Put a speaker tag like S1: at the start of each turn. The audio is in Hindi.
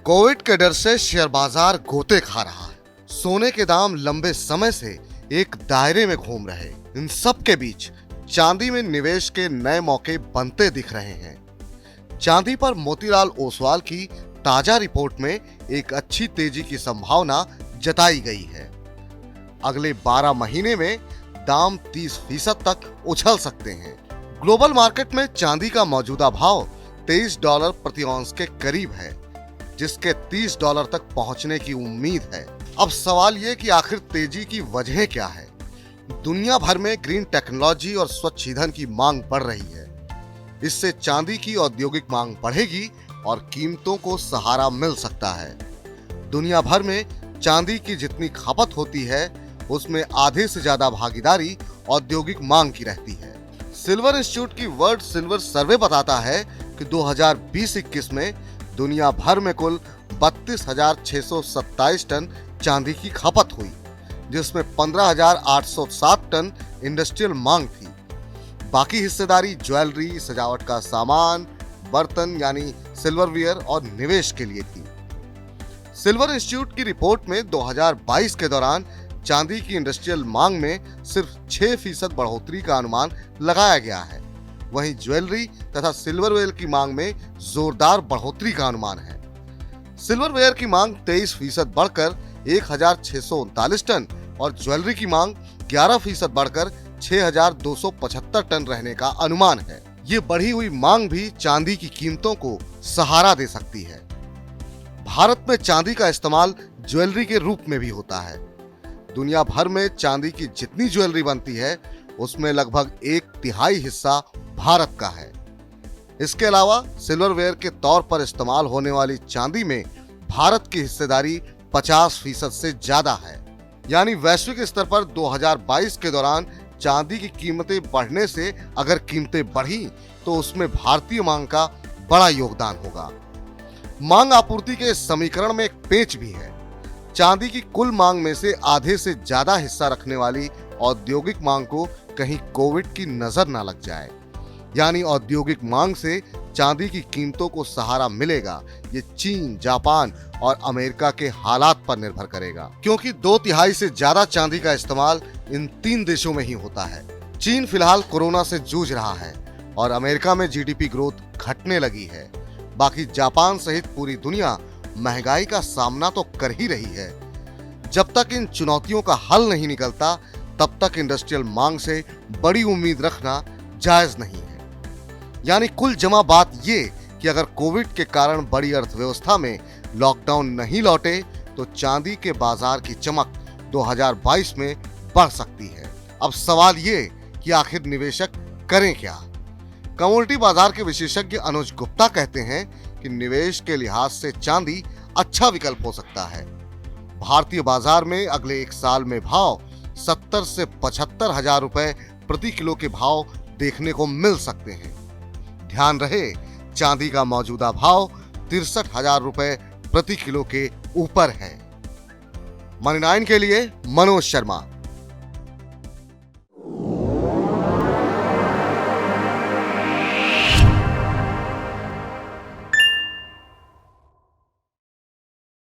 S1: कोविड के डर से शेयर बाजार गोते खा रहा है। सोने के दाम लंबे समय से एक दायरे में घूम रहे। इन सब के बीच चांदी में निवेश के नए मौके बनते दिख रहे हैं। चांदी पर मोतीलाल ओसवाल की ताजा रिपोर्ट में एक अच्छी तेजी की संभावना जताई गई है। अगले 12 महीने में दाम 30% तक उछल सकते हैं। ग्लोबल मार्केट में चांदी का मौजूदा भाव $23 प्रति औंस के करीब है, जिसके $30 तक पहुंचने की उम्मीद है। अब सवाल ये कि आखिर तेजी की वजह क्या है? दुनिया भर में ग्रीन टेक्नोलॉजी और स्वच्छ ईंधन की मांग बढ़ रही है। इससे चांदी की औद्योगिक मांग बढ़ेगी और कीमतों को सहारा मिल सकता है। दुनिया भर में चांदी की जितनी खपत होती है, उसमें आधे से ज्यादा भागीदारी औद्योगिक मांग की रहती है। सिल्वर इंस्टीट्यूट की वर्ल्ड सिल्वर सर्वे बताता है कि 2020-21 में दुनिया भर में कुल 32,627 टन चांदी की खपत हुई, जिसमें 15,807 टन इंडस्ट्रियल मांग थी। बाकी हिस्सेदारी ज्वेलरी, सजावट का सामान, बर्तन यानी सिल्वरवेयर और निवेश के लिए थी। सिल्वर इंस्टीट्यूट की रिपोर्ट में 2022 के दौरान चांदी की इंडस्ट्रियल मांग में सिर्फ 6% बढ़ोतरी का अनुमान लगाया गया है। वहीं ज्वेलरी तथा सिल्वरवेयर की मांग में जोरदार बढ़ोतरी का अनुमान है। सिल्वरवेयर की मांग 23% बढ़कर 1,639 टन और ज्वेलरी की मांग 11% बढ़कर 6,275 टन रहने का अनुमान है। ये बढ़ी हुई मांग भी चांदी की कीमतों को सहारा दे सकती है। भारत में चांदी का इस्तेमाल ज्वेलरी के रूप में भी होता है। दुनिया भर में चांदी की जितनी ज्वेलरी बनती है, उसमें लगभग 1/3 हिस्सा भारत का है। इसके अलावा सिल्वरवेयर के तौर पर इस्तेमाल होने वाली चांदी में भारत की हिस्सेदारी 50% से ज्यादा है। यानी वैश्विक स्तर पर 2022 के दौरान चांदी की कीमतें बढ़ने से अगर कीमतें बढ़ी तो उसमें भारतीय मांग का बड़ा योगदान होगा। मांग आपूर्ति के इस समीकरण में एक पेंच भी है। चांदी की कुल मांग में से आधे से ज्यादा हिस्सा रखने वाली औद्योगिक मांग को कहीं कोविड की नजर न लग जाए। यानी औद्योगिक मांग से चांदी की कीमतों को सहारा मिलेगा, ये चीन, जापान और अमेरिका के हालात पर निर्भर करेगा, क्योंकि 2/3 से ज्यादा चांदी का इस्तेमाल इन 3 देशों में ही होता है। चीन फिलहाल कोरोना से जूझ रहा है और अमेरिका में जीडीपी ग्रोथ घटने लगी है। बाकी जापान सहित पूरी दुनिया महंगाई का सामना तो कर ही रही है। जब तक इन चुनौतियों का हल नहीं निकलता, तब तक इंडस्ट्रियल मांग से बड़ी उम्मीद रखना जायज नहीं है। यानी कुल जमा बात ये कि अगर कोविड के कारण बड़ी अर्थव्यवस्था में लॉकडाउन नहीं लौटे तो चांदी के बाजार की चमक 2022 में बढ़ सकती है। अब सवाल ये कि आखिर निवेशक करें क्या? कमोडिटी बाजार के विशेषज्ञ अनुज गुप्ता कहते हैं कि निवेश के लिहाज से चांदी अच्छा विकल्प हो सकता है। भारतीय बाजार में अगले 1 साल में भाव 70 से 75 हजार रुपए प्रति किलो के भाव देखने को मिल सकते हैं। ध्यान रहे, चांदी का मौजूदा भाव 63,000 रुपए प्रति किलो के ऊपर है। मनी 9 के लिए मनोज शर्मा।